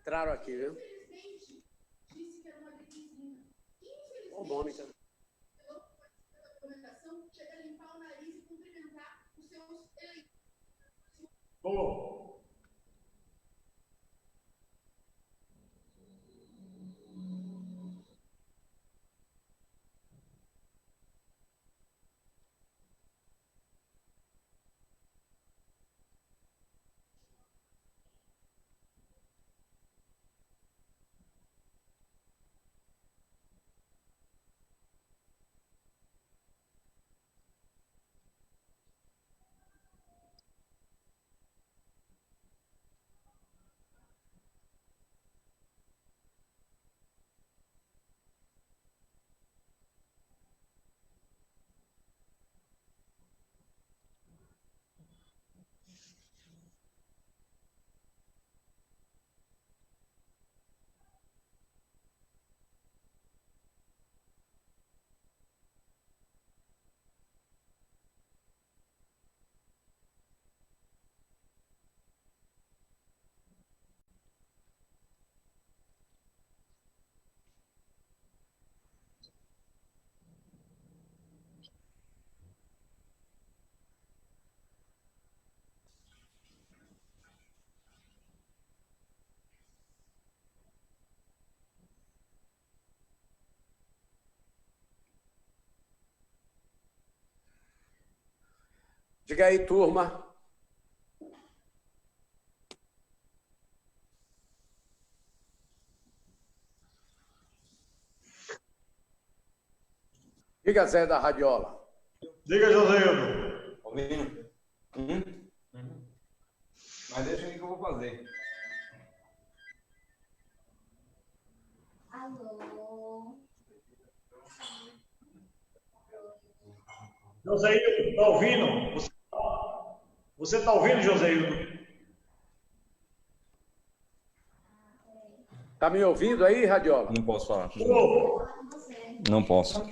Entraram aqui, viu? Olha o nome, cara. Ô, Diga aí, turma. Diga, Zé da Radiola. diga, Joséildo. Ouvindo? Mas deixa aí que eu vou fazer. Alô? Joséildo, tá ouvindo? Você tá ouvindo, Joséildo? Tá me ouvindo aí, Radiola? Não posso falar. Ô, Não posso.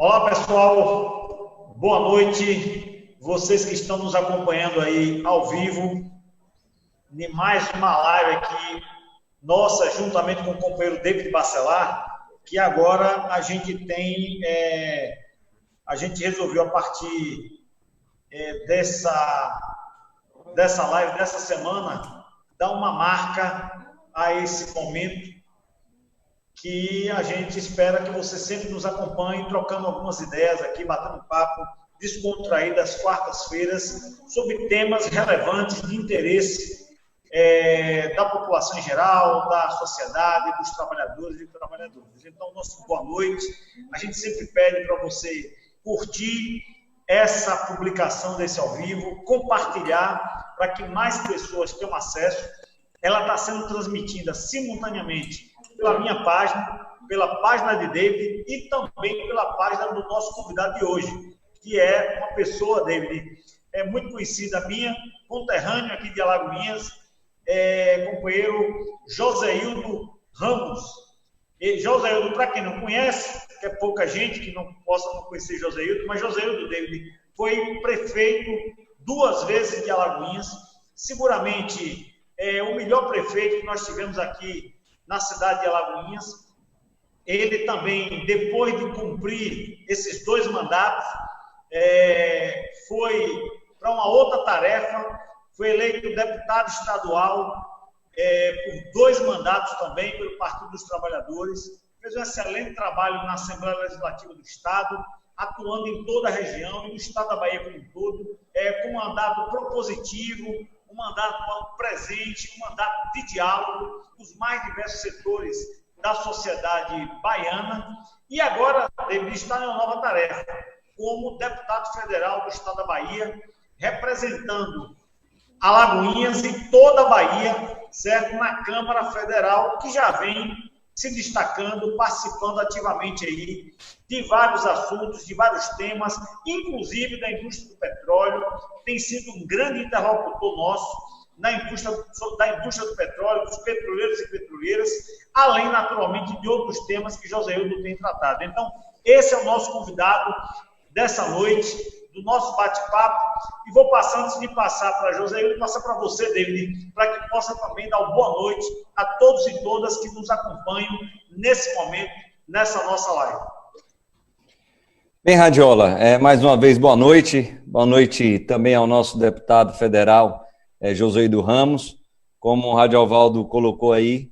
Olá, pessoal. Boa noite. Vocês que estão nos acompanhando aí ao vivo, em mais uma live aqui, nossa, juntamente com o companheiro David Bacelar, que agora a gente tem, a gente resolveu a partir dessa live, dessa semana, dar uma marca a esse momento, que a gente espera que você sempre nos acompanhe, trocando algumas ideias aqui, batendo papo descontraído às quartas-feiras, sobre temas relevantes de interesse da população em geral, da sociedade, dos trabalhadores e trabalhadoras. Então, nosso boa noite. A gente sempre pede para você curtir essa publicação desse ao vivo, compartilhar para que mais pessoas tenham acesso. Ela está sendo transmitida simultaneamente pela minha página, pela página de David e também pela página do nosso convidado de hoje, que é uma pessoa, David, muito conhecida minha, conterrâneo aqui de Alagoinhas, companheiro Joséildo Ramos. E Joséildo, para quem não conhece, que é pouca gente que não possa não conhecer Joséildo, mas Joséildo, David, foi prefeito 2 vezes de Alagoinhas, seguramente o melhor prefeito que nós tivemos aqui na cidade de Alagoinhas. Ele também, depois de cumprir esses 2 mandatos, foi para uma outra tarefa, foi eleito deputado estadual por 2 mandatos também pelo Partido dos Trabalhadores, fez um excelente trabalho na Assembleia Legislativa do Estado, atuando em toda a região e no Estado da Bahia como um todo, com um mandato propositivo, um mandato presente, um mandato de diálogo com os mais diversos setores da sociedade baiana. E agora ele está em uma nova tarefa, como deputado federal do Estado da Bahia, representando Alagoinhas e toda a Bahia, certo? Na Câmara Federal, que já vem se destacando, participando ativamente aí de vários assuntos, de vários temas, inclusive da indústria do petróleo. Tem sido um grande interlocutor nosso da indústria do petróleo, dos petroleiros e petroleiras, além, naturalmente, de outros temas que Joséildo tem tratado. Então, esse é o nosso convidado dessa noite, do nosso bate-papo, e vou passar, antes de passar para Joséildo, passar para você, David, para que possa também dar uma boa noite a todos e todas que nos acompanham nesse momento, nessa nossa live. Bem, Radiola, mais uma vez boa noite também ao nosso deputado federal, Joséildo Ramos, como o Radiovaldo colocou aí,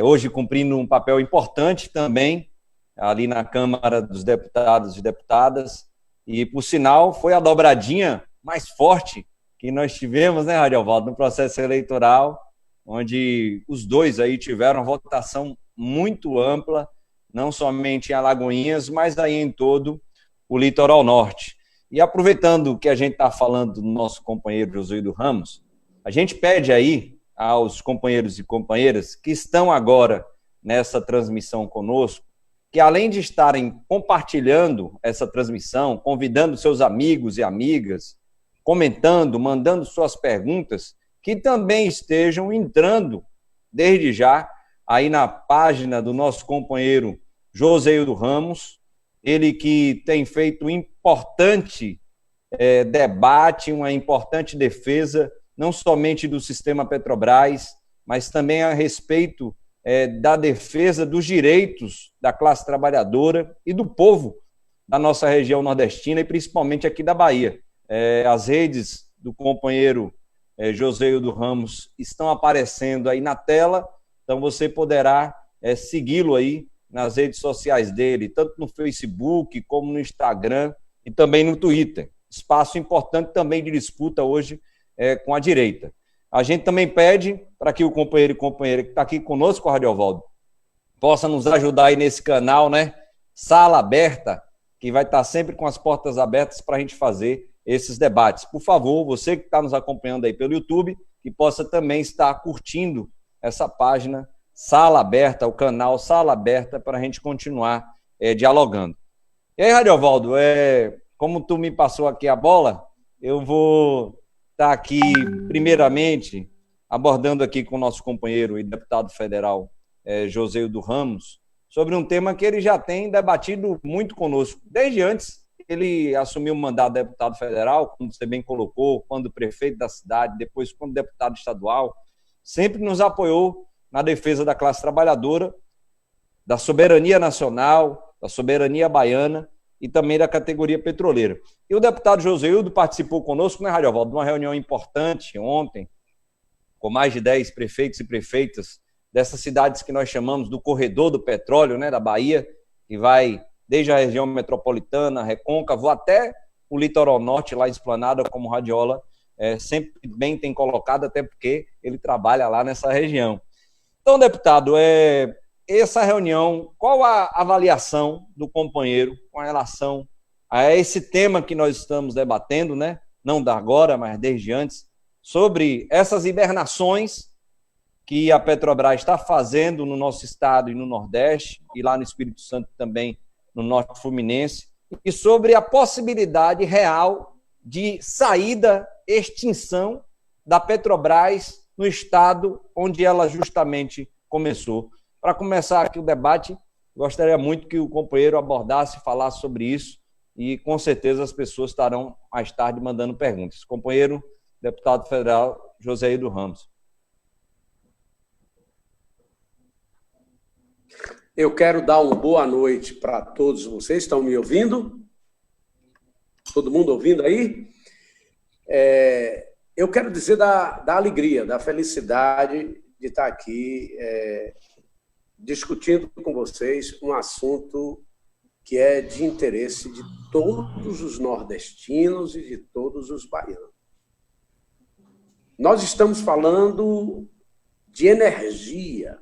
hoje cumprindo um papel importante também, ali na Câmara dos Deputados e Deputadas, e, por sinal, foi a dobradinha mais forte que nós tivemos, né, Radiovaldo, no processo eleitoral, onde os dois aí tiveram votação muito ampla, não somente em Alagoinhas, mas aí em todo o litoral norte. E aproveitando que a gente está falando do nosso companheiro Joséildo Ramos, a gente pede aí aos companheiros e companheiras que estão agora nessa transmissão conosco, que além de estarem compartilhando essa transmissão, convidando seus amigos e amigas, comentando, mandando suas perguntas, que também estejam entrando desde já aí na página do nosso companheiro Joséildo Ramos, ele que tem feito um importante debate, uma importante defesa, não somente do sistema Petrobras, mas também a respeito da defesa dos direitos da classe trabalhadora e do povo da nossa região nordestina e principalmente aqui da Bahia. As redes do companheiro Joséildo Ramos estão aparecendo aí na tela, então você poderá segui-lo aí nas redes sociais dele, tanto no Facebook como no Instagram e também no Twitter. Espaço importante também de disputa hoje com a direita. A gente também pede para que o companheiro e companheira que está aqui conosco, Radiovaldo, possa nos ajudar aí nesse canal, né? Sala Aberta, que vai estar sempre com as portas abertas para a gente fazer esses debates. Por favor, você que está nos acompanhando aí pelo YouTube, que possa também estar curtindo essa página Sala Aberta, o canal Sala Aberta, para a gente continuar dialogando. E aí, Radiovaldo, como tu me passou aqui a bola, eu vou estar aqui, primeiramente, abordando aqui com o nosso companheiro e deputado federal, Joséildo Ramos, sobre um tema que ele já tem debatido muito conosco, desde antes ele assumiu o mandato de deputado federal, como você bem colocou, quando prefeito da cidade, depois quando deputado estadual, sempre nos apoiou na defesa da classe trabalhadora, da soberania nacional, da soberania baiana e também da categoria petroleira. E o deputado Joseildo participou conosco, né, Radiovaldo, de uma reunião importante ontem, com mais de 10 prefeitos e prefeitas dessas cidades que nós chamamos do corredor do petróleo, né, da Bahia, que vai desde a região metropolitana, Recôncavo, até o litoral norte, lá em Esplanada, como o Radiola sempre bem tem colocado, até porque ele trabalha lá nessa região. Então, deputado, essa reunião, qual a avaliação do companheiro com relação a esse tema que nós estamos debatendo, né? Não da agora, mas desde antes, sobre essas hibernações que a Petrobras está fazendo no nosso estado e no Nordeste, e lá no Espírito Santo também, no Norte Fluminense, e sobre a possibilidade real de saída, extinção da Petrobras no estado onde ela justamente começou. Para começar aqui o debate, gostaria muito que o companheiro abordasse, falasse sobre isso, e com certeza as pessoas estarão mais tarde mandando perguntas. Companheiro, deputado federal Joseildo Ramos. Eu quero dar uma boa noite para todos vocês. Estão me ouvindo? Todo mundo ouvindo aí? Eu quero dizer da alegria, da felicidade de estar aqui discutindo com vocês um assunto que é de interesse de todos os nordestinos e de todos os baianos. Nós estamos falando de energia.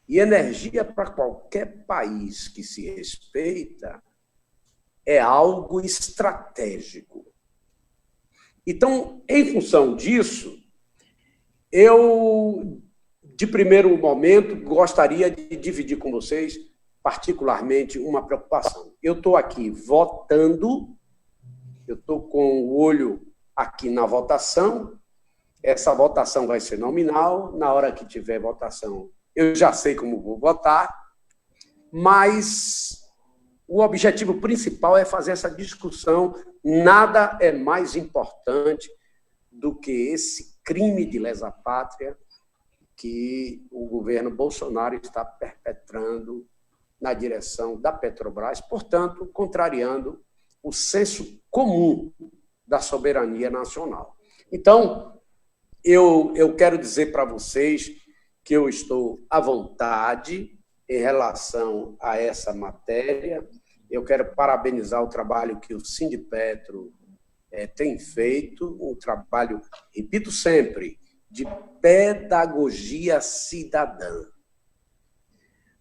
E energia, para qualquer país que se respeita, é algo estratégico. Então, em função disso, eu, de primeiro momento, gostaria de dividir com vocês, particularmente, uma preocupação. Eu estou aqui votando, eu estou com o olho aqui na votação, essa votação vai ser nominal, na hora que tiver votação, eu já sei como vou votar, mas o objetivo principal é fazer essa discussão. Nada é mais importante do que esse crime de lesa pátria que o governo Bolsonaro está perpetrando na direção da Petrobras, portanto, contrariando o senso comum da soberania nacional. Então, eu quero dizer para vocês que eu estou à vontade em relação a essa matéria. Eu quero parabenizar o trabalho que o Sindipetro tem feito, um trabalho, repito sempre, de pedagogia cidadã.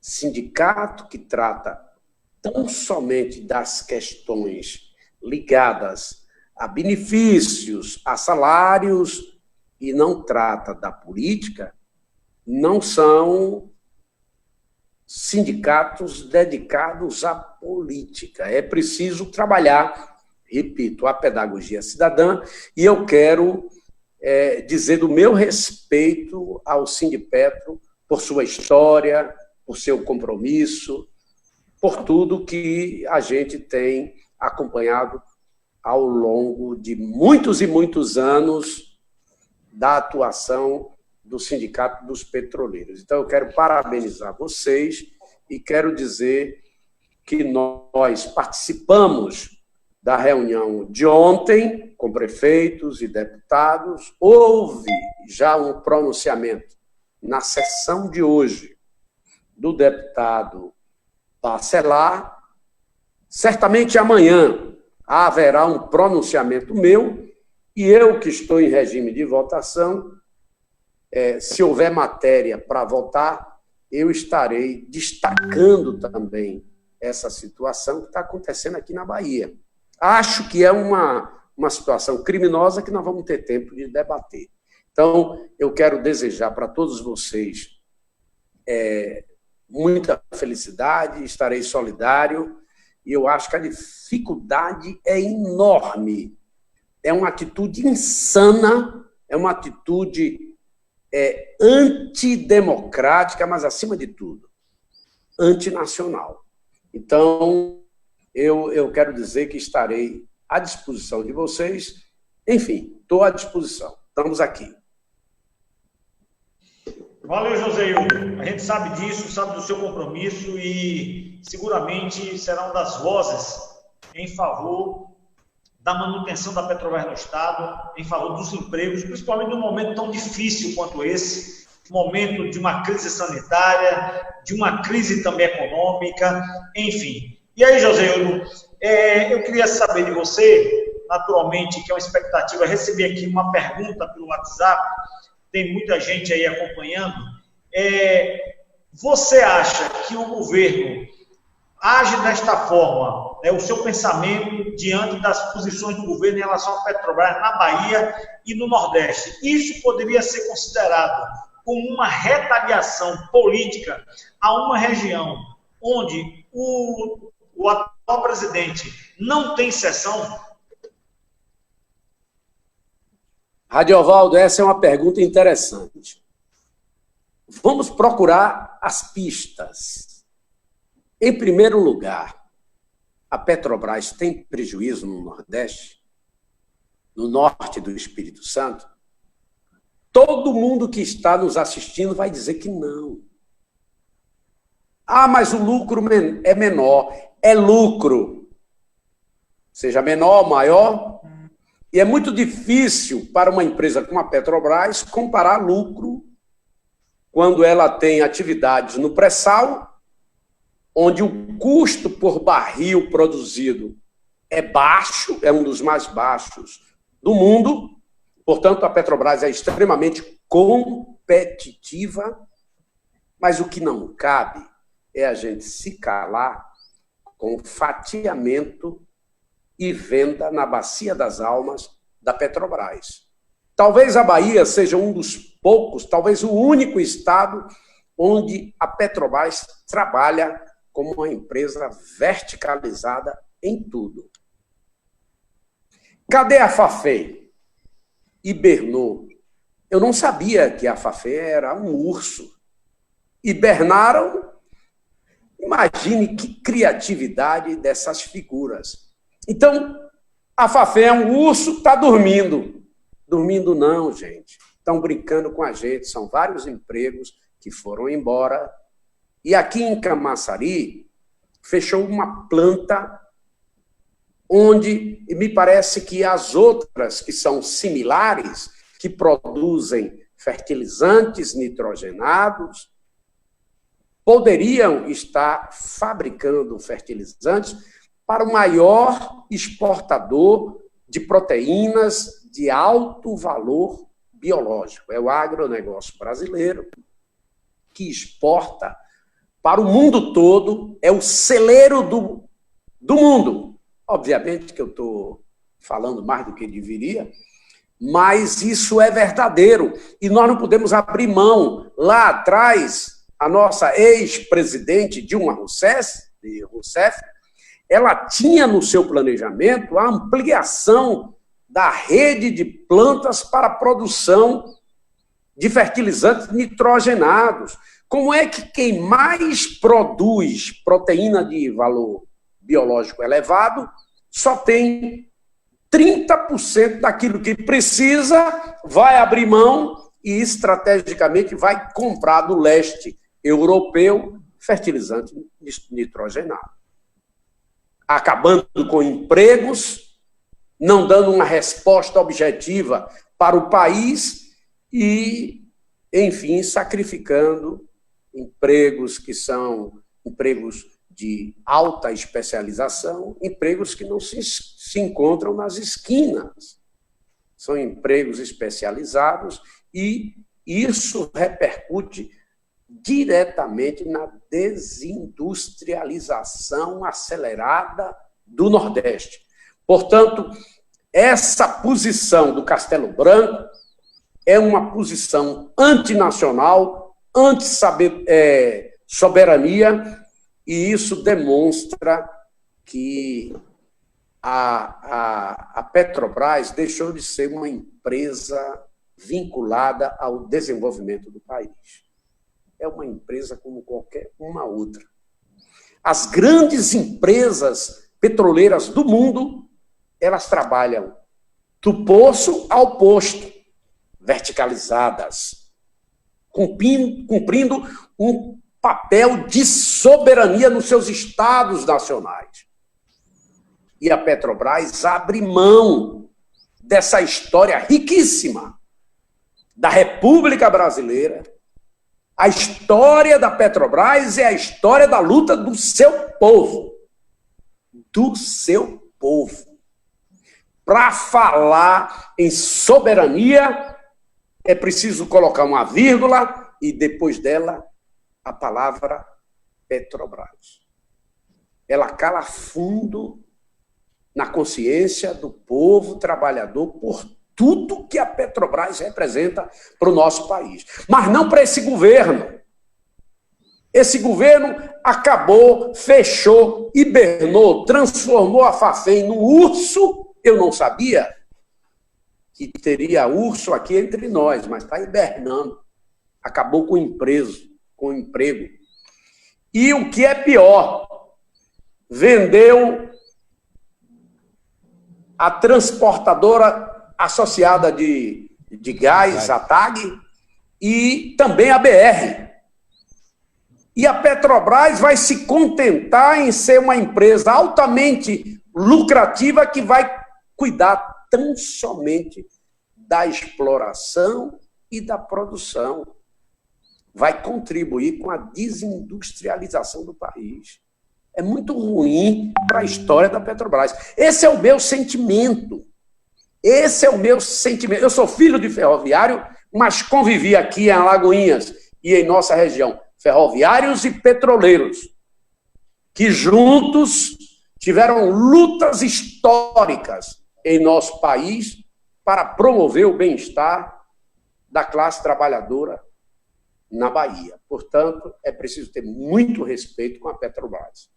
Sindicato que trata tão somente das questões ligadas a benefícios, a salários, e não trata da política, não são sindicatos dedicados à política. É preciso trabalhar, repito, a pedagogia cidadã, e eu quero dizer do meu respeito ao Sindipetro por sua história, por seu compromisso, por tudo que a gente tem acompanhado ao longo de muitos e muitos anos da atuação do Sindicato dos Petroleiros. Então, eu quero parabenizar vocês e quero dizer que nós participamos da reunião de ontem com prefeitos e deputados. Houve já um pronunciamento na sessão de hoje do deputado Bacelar. Certamente amanhã haverá um pronunciamento meu e eu, que estou em regime de votação, se houver matéria para votar, eu estarei destacando também essa situação que está acontecendo aqui na Bahia. Acho que é uma situação criminosa que nós vamos ter tempo de debater. Então, eu quero desejar para todos vocês muita felicidade, estarei solidário, e eu acho que a dificuldade é enorme. É uma atitude insana, é uma atitude antidemocrática, mas, acima de tudo, antinacional. Então, eu quero dizer que estarei à disposição de vocês. Enfim, estou à disposição. Estamos aqui. Valeu, Joséildo. A gente sabe disso, sabe do seu compromisso e seguramente será uma das vozes em favor da manutenção da Petrobras no Estado, em favor dos empregos, principalmente num momento tão difícil quanto esse, momento de uma crise sanitária, de uma crise também econômica, enfim. E aí, Joséildo, eu queria saber de você, naturalmente, que é uma expectativa, recebi aqui uma pergunta pelo WhatsApp, tem muita gente aí acompanhando. Você acha que o governo age desta forma, o seu pensamento diante das posições do governo em relação à Petrobras na Bahia e no Nordeste? Isso poderia ser considerado como uma retaliação política a uma região onde o atual presidente não tem seção? Radiovaldo, essa é uma pergunta interessante. Vamos procurar as pistas. Em primeiro lugar, a Petrobras tem prejuízo no Nordeste, no norte do Espírito Santo? Todo mundo que está nos assistindo vai dizer que não. Ah, mas o lucro é menor. É lucro. Seja menor ou maior. E é muito difícil para uma empresa como a Petrobras comparar lucro quando ela tem atividades no pré-sal, onde o custo por barril produzido é baixo, é um dos mais baixos do mundo. Portanto, a Petrobras é extremamente competitiva, mas o que não cabe é a gente se calar com fatiamento e venda na Bacia das Almas da Petrobras. Talvez a Bahia seja um dos poucos, talvez o único estado onde a Petrobras trabalha como uma empresa verticalizada em tudo. Cadê a Fafé? Hibernou. Eu não sabia que a Fafé era um urso. Hibernaram. Imagine que criatividade dessas figuras. Então, a Fafé é um urso, está dormindo. Dormindo não, gente. Estão brincando com a gente. São vários empregos que foram embora. E aqui em Camaçari, fechou uma planta onde me parece que as outras, que são similares, que produzem fertilizantes nitrogenados, poderiam estar fabricando fertilizantes para o maior exportador de proteínas de alto valor biológico. É o agronegócio brasileiro que exporta para o mundo todo, é o celeiro do mundo. Obviamente que eu estou falando mais do que deveria, mas isso é verdadeiro. E nós não podemos abrir mão. Lá atrás, a nossa ex-presidente Dilma Rousseff, ela tinha no seu planejamento a ampliação da rede de plantas para a produção de fertilizantes nitrogenados. Como é que quem mais produz proteína de valor biológico elevado só tem 30% daquilo que precisa, vai abrir mão e estrategicamente vai comprar do leste europeu fertilizante nitrogenado, acabando com empregos, não dando uma resposta objetiva para o país e, enfim, sacrificando empregos que são empregos de alta especialização, empregos que não se encontram nas esquinas. São empregos especializados e isso repercute diretamente na desindustrialização acelerada do Nordeste. Portanto, essa posição do Castelo Branco é uma posição antinacional, anti-soberania, e isso demonstra que a Petrobras deixou de ser uma empresa vinculada ao desenvolvimento do país. É uma empresa como qualquer uma outra. As grandes empresas petroleiras do mundo, elas trabalham do poço ao posto, verticalizadas, cumprindo um papel de soberania nos seus estados nacionais. E a Petrobras abre mão dessa história riquíssima da República Brasileira. A história da Petrobras é a história da luta do seu povo. Do seu povo. Para falar em soberania, é preciso colocar uma vírgula e depois dela a palavra Petrobras. Ela cala fundo na consciência do povo trabalhador por tudo que a Petrobras representa para o nosso país. Mas não para esse governo. Esse governo acabou, fechou, hibernou, transformou a Fafem num urso. Eu não sabia que teria urso aqui entre nós, mas está hibernando. Acabou com o emprego. E o que é pior, vendeu a transportadora associada de gás, a TAG, e também a BR. E a Petrobras vai se contentar em ser uma empresa altamente lucrativa que vai cuidar tão somente da exploração e da produção. Vai contribuir com a desindustrialização do país. É muito ruim para a história da Petrobras. Esse é o meu sentimento. Esse é o meu sentimento. Eu sou filho de ferroviário, mas convivi aqui em Alagoinhas e em nossa região. Ferroviários e petroleiros, que juntos tiveram lutas históricas em nosso país para promover o bem-estar da classe trabalhadora na Bahia. Portanto, é preciso ter muito respeito com a Petrobras.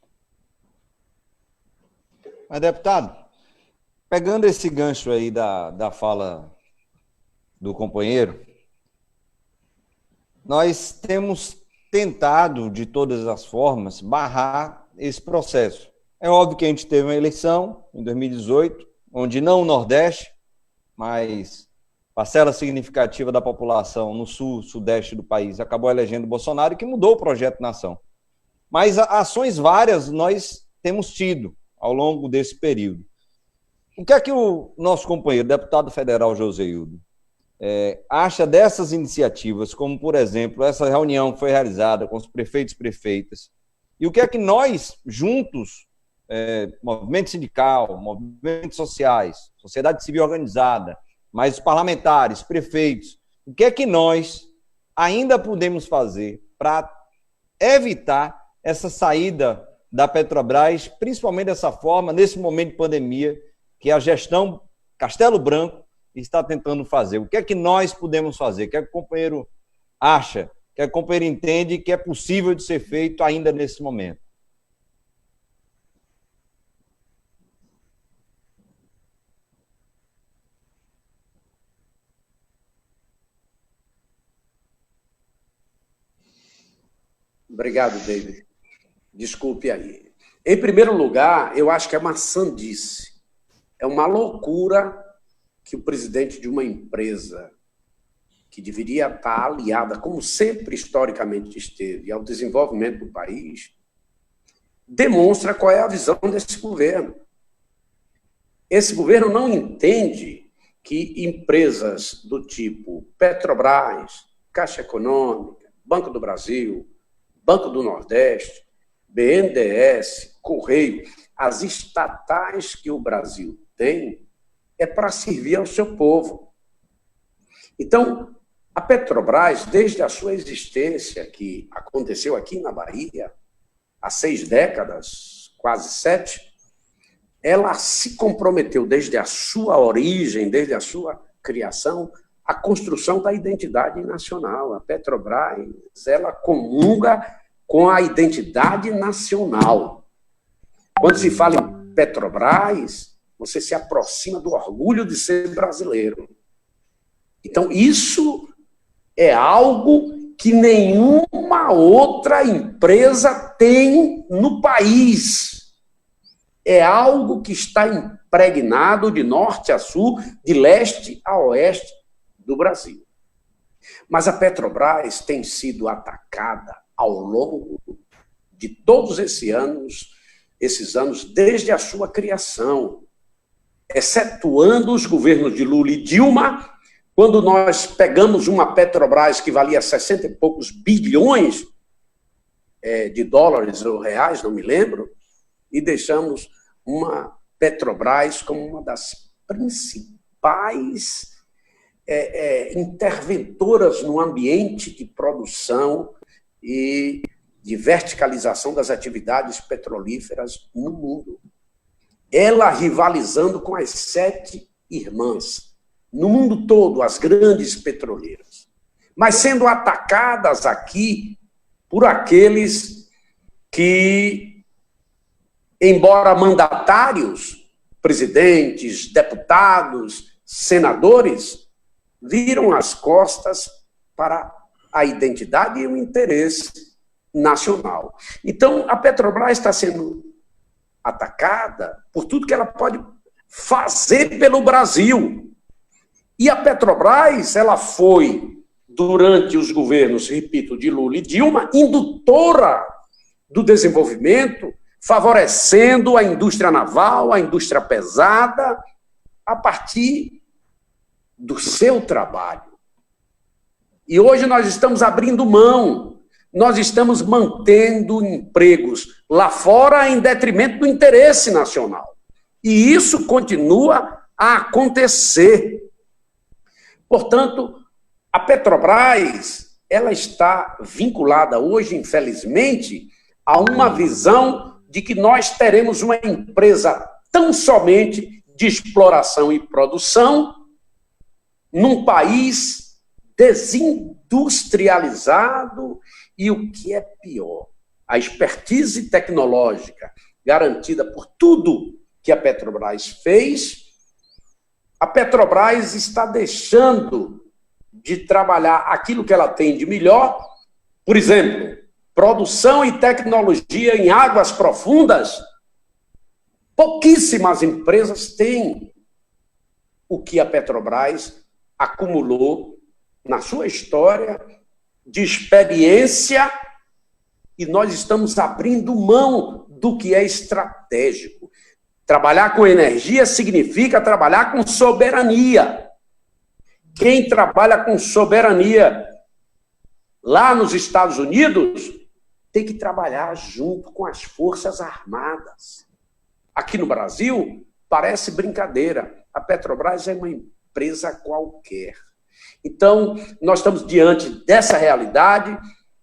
Mas, deputado, pegando esse gancho aí da fala do companheiro, nós temos tentado, de todas as formas, barrar esse processo. É óbvio que a gente teve uma eleição em 2018, onde não o Nordeste, mas parcela significativa da população no sul, sudeste do país acabou elegendo Bolsonaro, que mudou o projeto nação. Mas ações várias nós temos tido ao longo desse período. O que é que o nosso companheiro, deputado federal Joseildo, acha dessas iniciativas, como, por exemplo, essa reunião que foi realizada com os prefeitos e prefeitas, e o que é que nós, juntos, movimento sindical, movimentos sociais, sociedade civil organizada, mas os parlamentares, prefeitos, o que é que nós ainda podemos fazer para evitar essa saída da Petrobras, principalmente dessa forma, nesse momento de pandemia, que a gestão Castelo Branco está tentando fazer? O que é que nós podemos fazer? O que é que o companheiro acha? O que é que o companheiro entende que é possível de ser feito ainda nesse momento? Obrigado, David. Desculpe aí. Em primeiro lugar, eu acho que é uma sandice. É uma loucura que o presidente de uma empresa que deveria estar aliada, como sempre historicamente esteve, ao desenvolvimento do país, demonstra qual é a visão desse governo. Esse governo não entende que empresas do tipo Petrobras, Caixa Econômica, Banco do Brasil, Banco do Nordeste, BNDES, Correio, as estatais que o Brasil tem, é para servir ao seu povo. Então, a Petrobras, desde a sua existência, que aconteceu aqui na Bahia, há 6 décadas, quase 7, ela se comprometeu desde a sua origem, desde a sua criação, à construção da identidade nacional. A Petrobras, ela comunga com a identidade nacional. Quando se fala em Petrobras, você se aproxima do orgulho de ser brasileiro. Então, isso é algo que nenhuma outra empresa tem no país. É algo que está impregnado de norte a sul, de leste a oeste do Brasil. Mas a Petrobras tem sido atacada ao longo de todos esses anos, desde a sua criação, excetuando os governos de Lula e Dilma, quando nós pegamos uma Petrobras que valia 60 e poucos bilhões de dólares ou reais, não me lembro, e deixamos uma Petrobras como uma das principais interventoras no ambiente de produção e de verticalização das atividades petrolíferas no mundo. Ela rivalizando com as 7 irmãs, no mundo todo, as grandes petroleiras, mas sendo atacadas aqui por aqueles que, embora mandatários, presidentes, deputados, senadores, viram as costas para a identidade e o interesse nacional. Então, a Petrobras está sendo atacada por tudo que ela pode fazer pelo Brasil. E a Petrobras, ela foi, durante os governos, repito, de Lula e Dilma, indutora do desenvolvimento, favorecendo a indústria naval, a indústria pesada, a partir do seu trabalho. E hoje nós estamos abrindo mão, nós estamos mantendo empregos lá fora em detrimento do interesse nacional. E isso continua a acontecer. Portanto, a Petrobras, ela está vinculada hoje, infelizmente, a uma visão de que nós teremos uma empresa tão somente de exploração e produção num país desindustrializado e, o que é pior, a expertise tecnológica garantida por tudo que a Petrobras fez, a Petrobras está deixando de trabalhar aquilo que ela tem de melhor, por exemplo, produção e tecnologia em águas profundas. Pouquíssimas empresas têm o que a Petrobras acumulou na sua história de experiência, e nós estamos abrindo mão do que é estratégico. Trabalhar com energia significa trabalhar com soberania. Quem trabalha com soberania lá nos Estados Unidos tem que trabalhar junto com as Forças Armadas. Aqui no Brasil, parece brincadeira. A Petrobras é uma empresa qualquer. Então, nós estamos diante dessa realidade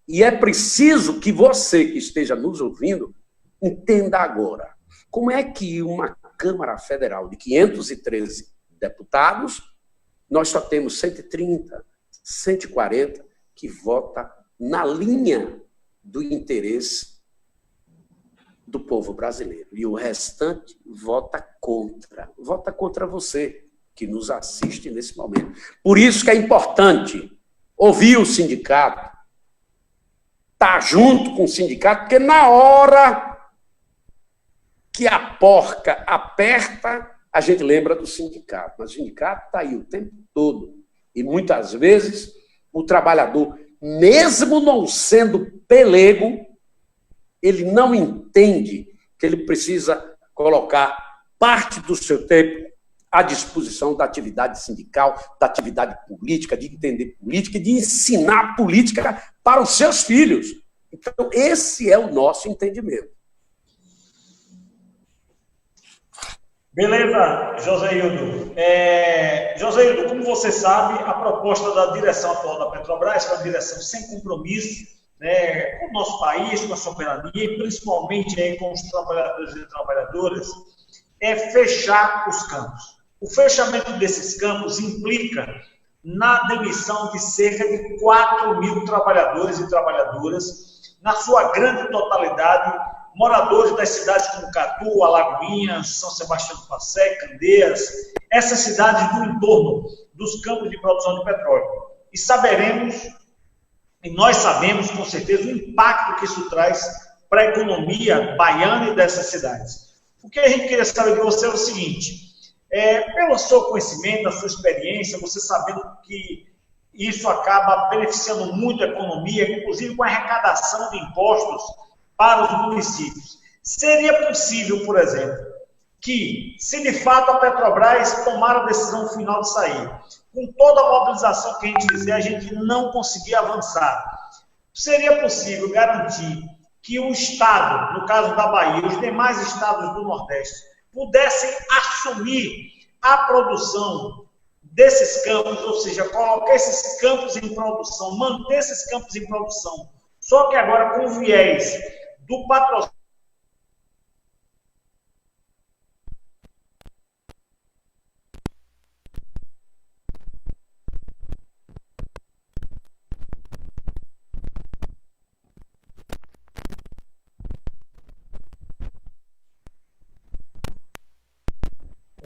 e é preciso que você que esteja nos ouvindo entenda agora como é que uma Câmara Federal de 513 deputados, nós só temos 130, 140 que vota na linha do interesse do povo brasileiro. E o restante vota contra você que nos assiste nesse momento. Por isso que é importante ouvir o sindicato, estar junto com o sindicato, porque na hora que a porca aperta, a gente lembra do sindicato. Mas o sindicato está aí o tempo todo. E muitas vezes o trabalhador, mesmo não sendo pelego, ele não entende que ele precisa colocar parte do seu tempo à disposição da atividade sindical, da atividade política, de entender política e de ensinar política para os seus filhos. Então, esse é o nosso entendimento. Beleza, Joséildo. Joséildo, como você sabe, a proposta da direção atual da Petrobras, que é uma direção sem compromisso, com o nosso país, com a soberania e principalmente aí com os trabalhadores e trabalhadoras, é fechar os campos. O fechamento desses campos implica na demissão de cerca de 4 mil trabalhadores e trabalhadoras, na sua grande totalidade, moradores das cidades como Catu, Alagoinhas, São Sebastião do Passé, Candeias, essas cidades do entorno dos campos de produção de petróleo. E nós sabemos com certeza o impacto que isso traz para a economia baiana e dessas cidades. O que a gente queria saber de você é o seguinte, pelo seu conhecimento, a sua experiência, você sabendo que isso acaba beneficiando muito a economia, inclusive com a arrecadação de impostos para os municípios. Seria possível, por exemplo, que, se de fato a Petrobras tomar a decisão final de sair, com toda a mobilização que a gente fizer, a gente não conseguir avançar, seria possível garantir que o Estado, no caso da Bahia, e os demais estados do Nordeste, pudessem assumir a produção desses campos, ou seja, colocar esses campos em produção, manter esses campos em produção, só que agora com o viés do patrocínio.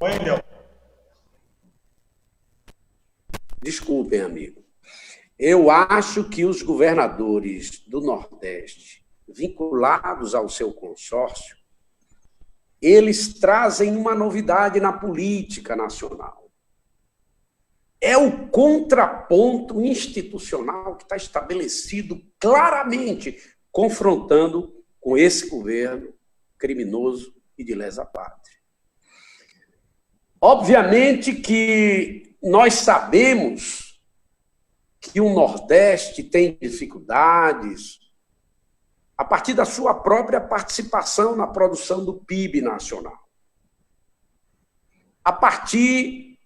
Wendel. Desculpem, amigo. Eu acho que os governadores do Nordeste, vinculados ao seu consórcio, eles trazem uma novidade na política nacional. É o contraponto institucional que está estabelecido claramente, confrontando com esse governo criminoso e de lesa pátria. Obviamente que nós sabemos que o Nordeste tem dificuldades a partir da sua própria participação na produção do PIB nacional, a partir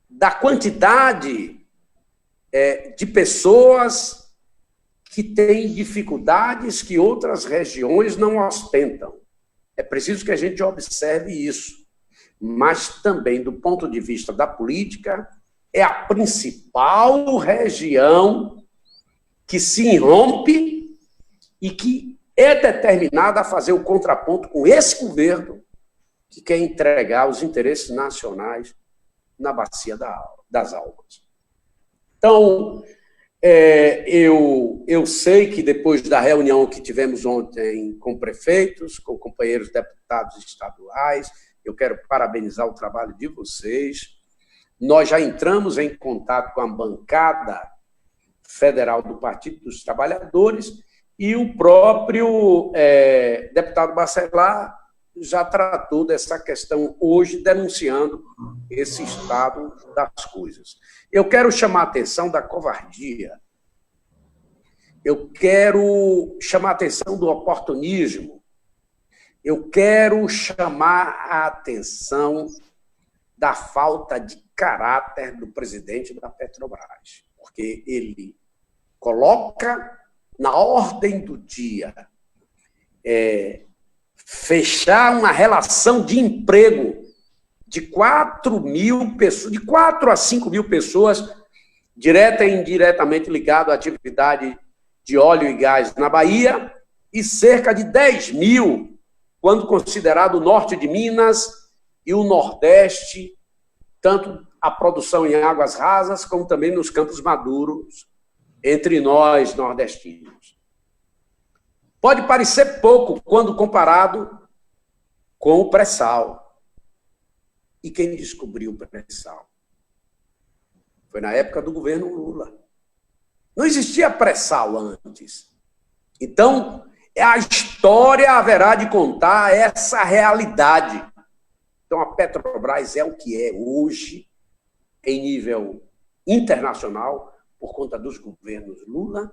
da quantidade de pessoas que têm dificuldades que outras regiões não ostentam. É preciso que a gente observe isso. Mas também, do ponto de vista da política, é a principal região que se irrompe e que é determinada a fazer o contraponto com esse governo que quer entregar os interesses nacionais na bacia das almas. Então, eu sei que depois da reunião que tivemos ontem com prefeitos, com companheiros deputados estaduais, eu quero parabenizar o trabalho de vocês. Nós já entramos em contato com a bancada federal do Partido dos Trabalhadores e o próprio deputado Bacelar já tratou dessa questão hoje, denunciando esse estado das coisas. Eu quero chamar a atenção da covardia, eu quero chamar a atenção do oportunismo, eu quero chamar a atenção da falta de caráter do presidente da Petrobras, porque ele coloca na ordem do dia fechar uma relação de emprego de 4 a 5 mil pessoas, direta e indiretamente ligado à atividade de óleo e gás na Bahia, e cerca de 10 mil, quando considerado o norte de Minas e o Nordeste, tanto a produção em águas rasas, como também nos campos maduros, entre nós nordestinos. Pode parecer pouco quando comparado com o pré-sal. E quem descobriu o pré-sal? Foi na época do governo Lula. Não existia pré-sal antes. Então, a história haverá de contar essa realidade. Então, a Petrobras é o que é hoje, em nível internacional, por conta dos governos Lula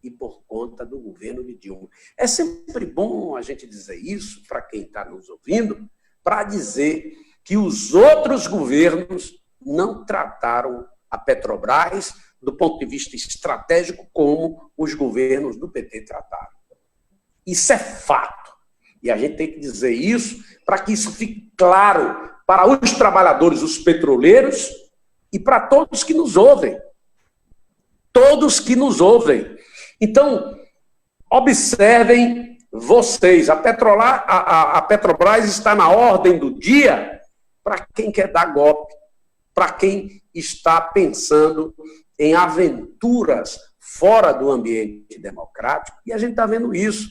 e por conta do governo de Dilma. É sempre bom a gente dizer isso para quem está nos ouvindo, para dizer que os outros governos não trataram a Petrobras do ponto de vista estratégico como os governos do PT trataram. Isso é fato. E a gente tem que dizer isso para que isso fique claro para os trabalhadores, os petroleiros e para todos que nos ouvem. Todos que nos ouvem. Então, observem vocês, a Petrobras está na ordem do dia para quem quer dar golpe, para quem está pensando em aventuras fora do ambiente democrático, e a gente está vendo isso.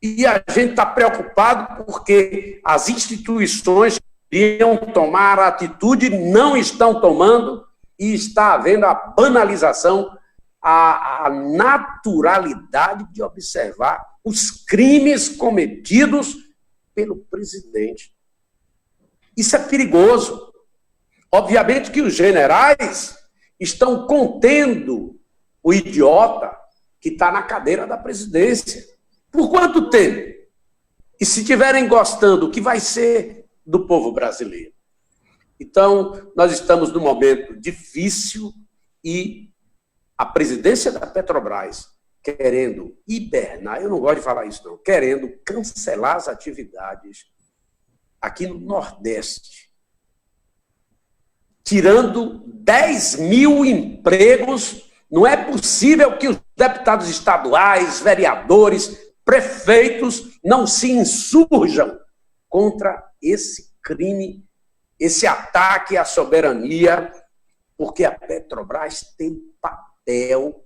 E a gente está preocupado porque as instituições que iriam tomar atitude não estão tomando e está havendo a banalização, a naturalidade de observar os crimes cometidos pelo presidente. Isso é perigoso. Obviamente que os generais estão contendo o idiota que está na cadeira da presidência. Por quanto tempo? E se estiverem gostando, o que vai ser do povo brasileiro? Então, nós estamos num momento difícil e a presidência da Petrobras querendo hibernar, eu não gosto de falar isso não, querendo cancelar as atividades aqui no Nordeste, tirando 10 mil empregos. Não é possível que os deputados estaduais, vereadores, prefeitos não se insurjam contra esse crime, esse ataque à soberania, porque a Petrobras tem papel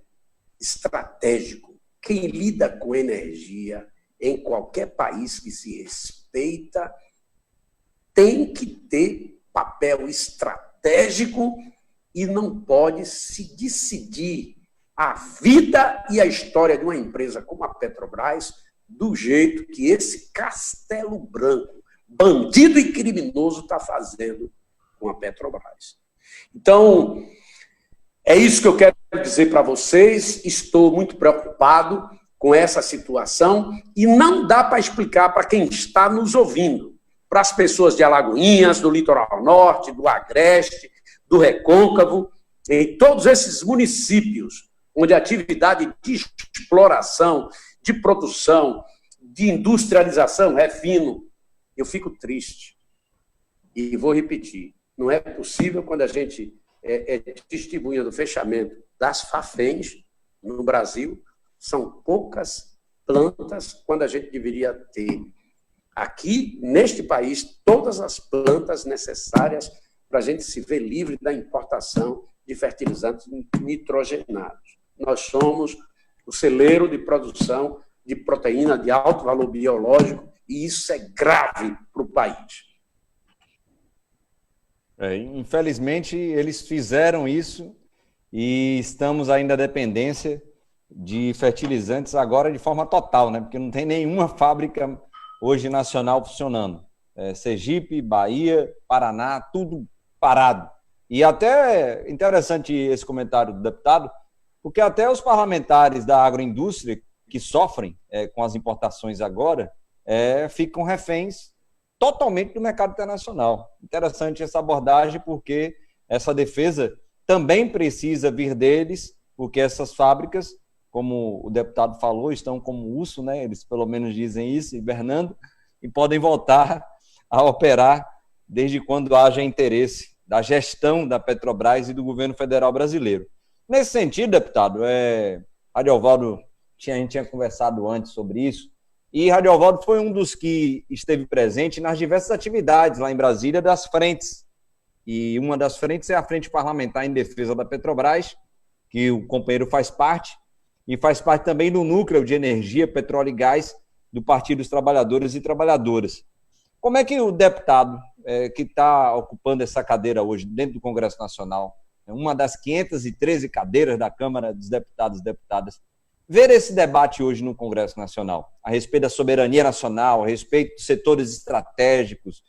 estratégico. Quem lida com energia em qualquer país que se respeita tem que ter papel estratégico e não pode se decidir a vida e a história de uma empresa como a Petrobras do jeito que esse Castelo Branco, bandido e criminoso, está fazendo com a Petrobras. Então, é isso que eu quero dizer para vocês. Estou muito preocupado com essa situação e não dá para explicar para quem está nos ouvindo, para as pessoas de Alagoinhas, do Litoral Norte, do Agreste, do Recôncavo, em todos esses municípios onde a atividade de exploração, de produção, de industrialização, refino, eu fico triste. E vou repetir, não é possível quando a gente é testemunha do fechamento das Fafens no Brasil, são poucas plantas quando a gente deveria ter aqui, neste país, todas as plantas necessárias para a gente se ver livre da importação de fertilizantes nitrogenados. Nós somos o celeiro de produção de proteína de alto valor biológico e isso é grave para o país. Infelizmente, eles fizeram isso e estamos ainda à dependência de fertilizantes agora de forma total, né? Porque não tem nenhuma fábrica hoje nacional funcionando. Sergipe, Bahia, Paraná, tudo parado. E até interessante esse comentário do deputado, porque até os parlamentares da agroindústria que sofrem com as importações agora ficam reféns totalmente do mercado internacional. Interessante essa abordagem, porque essa defesa também precisa vir deles, porque essas fábricas, como o deputado falou, estão como urso, né? Eles pelo menos dizem isso, hibernando, e podem voltar a operar desde quando haja interesse da gestão da Petrobras e do governo federal brasileiro. Nesse sentido, deputado, Radiovaldo, a gente tinha conversado antes sobre isso, e Radiovaldo foi um dos que esteve presente nas diversas atividades lá em Brasília das frentes. E uma das frentes é a Frente Parlamentar em Defesa da Petrobras, que o companheiro faz parte, e faz parte também do Núcleo de Energia, Petróleo e Gás do Partido dos Trabalhadores e Trabalhadoras. Como é que o deputado que está ocupando essa cadeira hoje dentro do Congresso Nacional, uma das 513 cadeiras da Câmara dos Deputados e Deputadas, ver esse debate hoje no Congresso Nacional, a respeito da soberania nacional, a respeito dos setores estratégicos,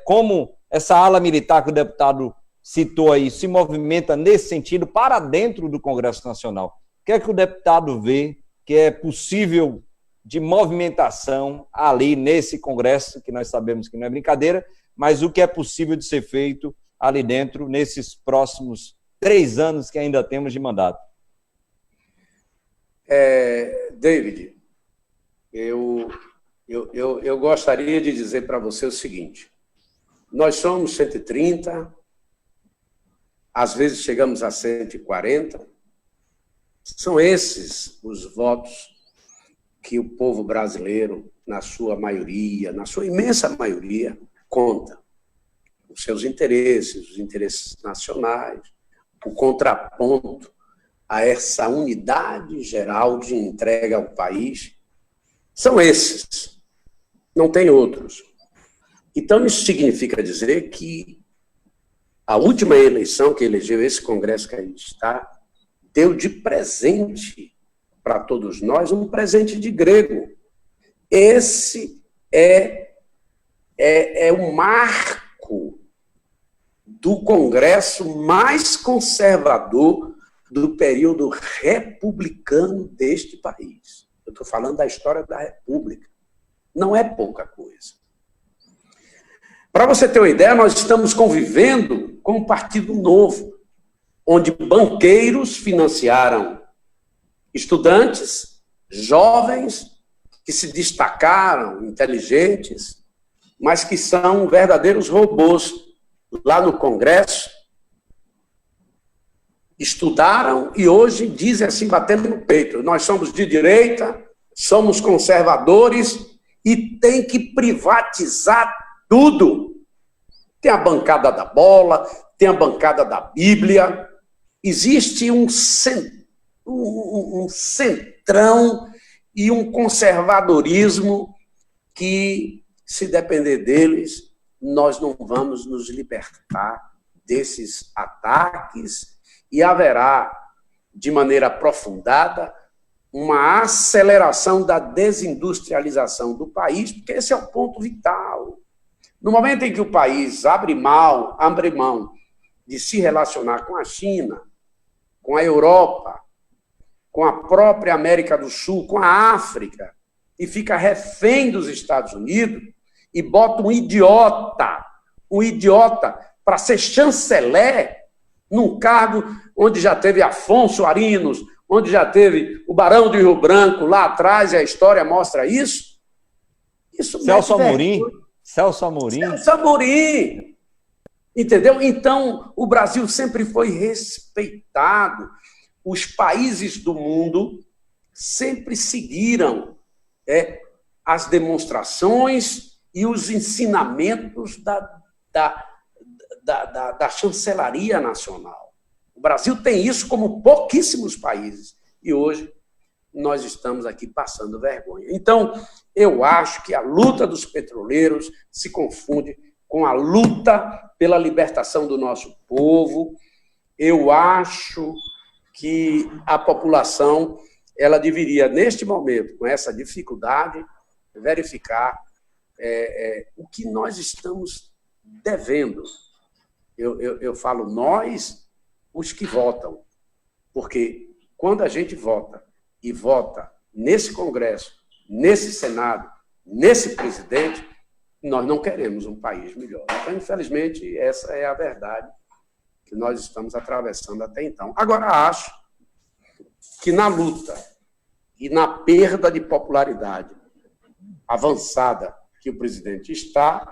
como essa ala militar que o deputado citou aí se movimenta nesse sentido para dentro do Congresso Nacional. O que é que o deputado vê que é possível de movimentação ali nesse Congresso, que nós sabemos que não é brincadeira, mas o que é possível de ser feito ali dentro nesses próximos 3 anos que ainda temos de mandato? David, eu gostaria de dizer para você o seguinte: nós somos 130, às vezes chegamos a 140, são esses os votos que o povo brasileiro, na sua maioria, na sua imensa maioria, conta. Os seus interesses, os interesses nacionais, o contraponto a essa unidade geral de entrega ao país, São esses, não tem outros. Então, isso significa dizer que a última eleição que elegeu esse Congresso que a gente está, deu de presente para todos nós um presente de grego. Esse é o marco do Congresso mais conservador do período republicano deste país. Eu estou falando da história da República. Não é pouca coisa. Para você ter uma ideia, nós estamos convivendo com um partido novo, onde banqueiros financiaram estudantes, jovens, que se destacaram, inteligentes, mas que são verdadeiros robôs. Lá no Congresso, estudaram e hoje dizem assim, batendo no peito, nós somos de direita, somos conservadores e tem que privatizar tudo. Tem a bancada da bola, tem a bancada da Bíblia, existe um centrão e um conservadorismo que, se depender deles, nós não vamos nos libertar desses ataques e haverá, de maneira aprofundada, uma aceleração da desindustrialização do país, porque esse é o ponto vital. No momento em que o país abre mão de se relacionar com a China, com a Europa, com a própria América do Sul, com a África, e fica refém dos Estados Unidos, e bota um idiota para ser chanceler num cargo onde já teve Afonso Arinos, onde já teve o Barão de Rio Branco lá atrás, e a história mostra isso. Celso Amorim. Celso Amorim. Entendeu? Então, o Brasil sempre foi respeitado. Os países do mundo sempre seguiram as demonstrações e os ensinamentos da chancelaria nacional. O Brasil tem isso como pouquíssimos países. E hoje nós estamos aqui passando vergonha. Então, eu acho que a luta dos petroleiros se confunde com a luta pela libertação do nosso povo. Eu acho que a população ela deveria, neste momento, com essa dificuldade, verificar o que nós estamos devendo. Eu falo nós, os que votam, porque quando a gente vota, e vota nesse Congresso, nesse Senado, nesse presidente, nós não queremos um país melhor. Então, infelizmente, essa é a verdade que nós estamos atravessando até então. Agora, acho que na luta e na perda de popularidade avançada que o presidente está,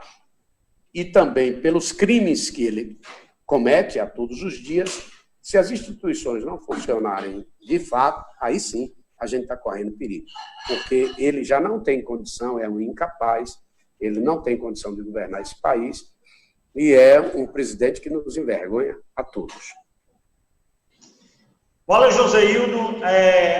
e também pelos crimes que ele comete a todos os dias, se as instituições não funcionarem de fato, aí sim a gente está correndo perigo. Porque ele já não tem condição, é um incapaz, ele não tem condição de governar esse país, e é um presidente que nos envergonha a todos. Valeu, Joséildo.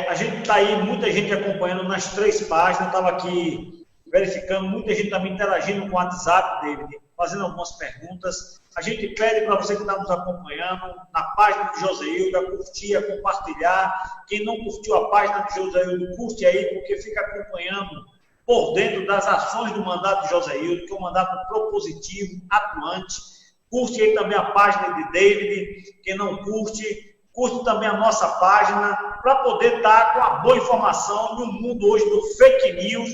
A gente está aí, muita gente acompanhando nas 3 páginas, estava aqui verificando, muita gente também interagindo com o WhatsApp dele, fazendo algumas perguntas. A gente pede para você que está nos acompanhando, na página de Joséildo, a curtir, a compartilhar. Quem não curtiu a página de Joséildo, curte aí, porque fica acompanhando por dentro das ações do mandato de Joséildo, que é um mandato propositivo, atuante. Curte aí também a página de David. Quem não curte também a nossa página, para poder estar com a boa informação no mundo hoje do fake news,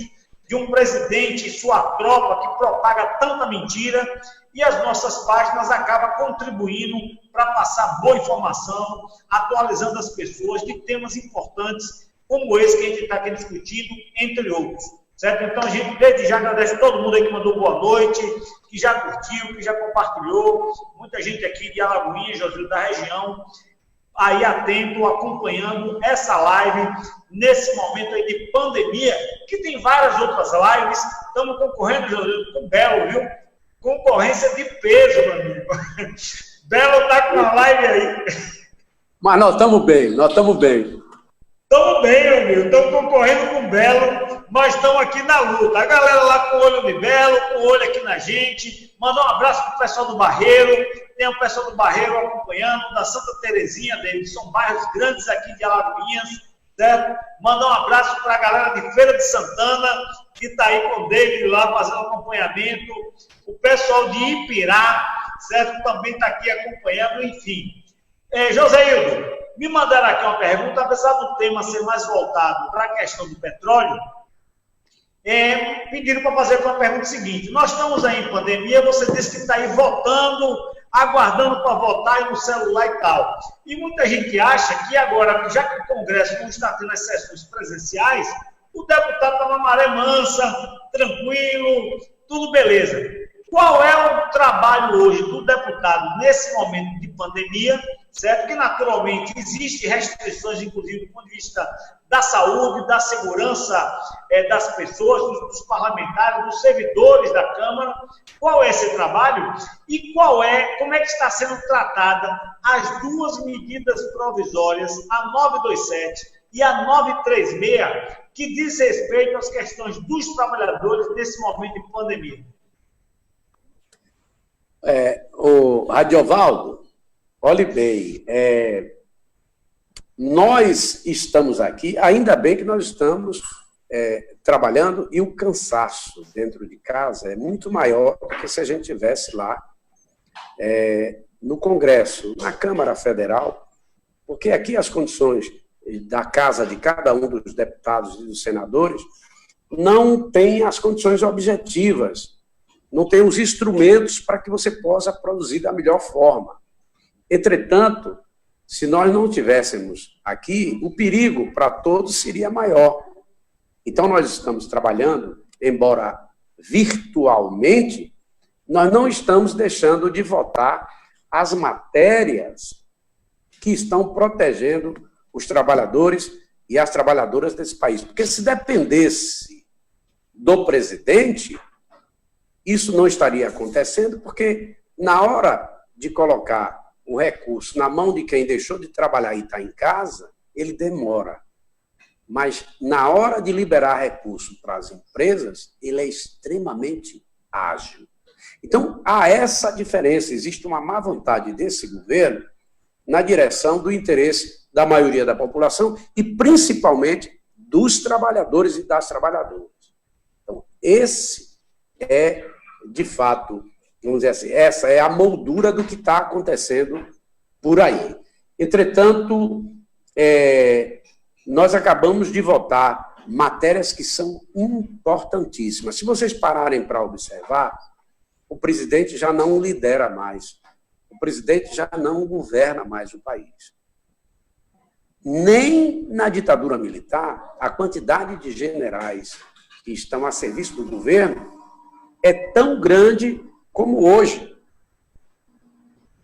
de um presidente e sua tropa que propaga tanta mentira, e as nossas páginas acabam contribuindo para passar boa informação, atualizando as pessoas de temas importantes como esse que a gente está aqui discutindo, entre outros. Certo? Então, a gente desde já agradece a todo mundo aí que mandou boa noite, que já curtiu, que já compartilhou, muita gente aqui de Alagoinhas, Joséildo, da região, aí atento, acompanhando essa live nesse momento aí de pandemia, que tem várias outras lives. Estamos concorrendo, Joséildo, com o Belo, viu? Concorrência de peso, meu amigo. Belo está com a live aí. Mas nós estamos bem, nós estamos bem. Estamos bem, meu amigo. Estamos concorrendo com o Belo nós estamos aqui na luta. A galera lá com o olho de belo, com o olho aqui na gente. Mandar um abraço para o pessoal do Barreiro. Tem o pessoal do Barreiro acompanhando, da Santa Terezinha, David. São bairros grandes aqui de Alagoinhas, certo? Mandar um abraço para a galera de Feira de Santana, que está aí com o David lá fazendo acompanhamento. O pessoal de Ipirá, certo? Também está aqui acompanhando, enfim. Joséildo, me mandaram aqui uma pergunta, apesar do tema ser mais voltado para a questão do petróleo, pediram para fazer uma pergunta seguinte: nós estamos aí em pandemia, você disse que está aí votando, aguardando para votar aí no celular e tal. E muita gente acha que agora, já que o Congresso não está tendo as sessões presenciais, o deputado está na maré mansa, tranquilo, tudo beleza. Qual é o trabalho hoje do deputado nesse momento de pandemia, certo? Que naturalmente existem restrições, inclusive do ponto de vista da saúde, da segurança das pessoas, dos parlamentares, dos servidores da Câmara. Qual é esse trabalho e como é que está sendo tratada as duas medidas provisórias, a 927 e a 936, que diz respeito às questões dos trabalhadores nesse momento de pandemia? O Radiovaldo, olhe bem, nós estamos aqui, ainda bem que nós estamos trabalhando, e o cansaço dentro de casa é muito maior do que se a gente estivesse lá no Congresso, na Câmara Federal, porque aqui as condições da casa de cada um dos deputados e dos senadores não têm as condições objetivas, não tem os instrumentos para que você possa produzir da melhor forma. Entretanto, se nós não tivéssemos aqui, o perigo para todos seria maior. Então, nós estamos trabalhando, embora virtualmente, nós não estamos deixando de votar as matérias que estão protegendo os trabalhadores e as trabalhadoras desse país. Porque se dependesse do presidente, isso não estaria acontecendo, porque na hora de colocar o recurso na mão de quem deixou de trabalhar e está em casa, ele demora. Mas na hora de liberar recurso para as empresas, ele é extremamente ágil. Então, há essa diferença. Existe uma má vontade desse governo na direção do interesse da maioria da população e, principalmente, dos trabalhadores e das trabalhadoras. Então, esse é, de fato, vamos dizer assim, essa é a moldura do que está acontecendo por aí. Entretanto, nós acabamos de votar matérias que são importantíssimas. Se vocês pararem para observar, o presidente já não lidera mais, o presidente já não governa mais o país. Nem na ditadura militar, a quantidade de generais que estão a serviço do governo é tão grande como hoje.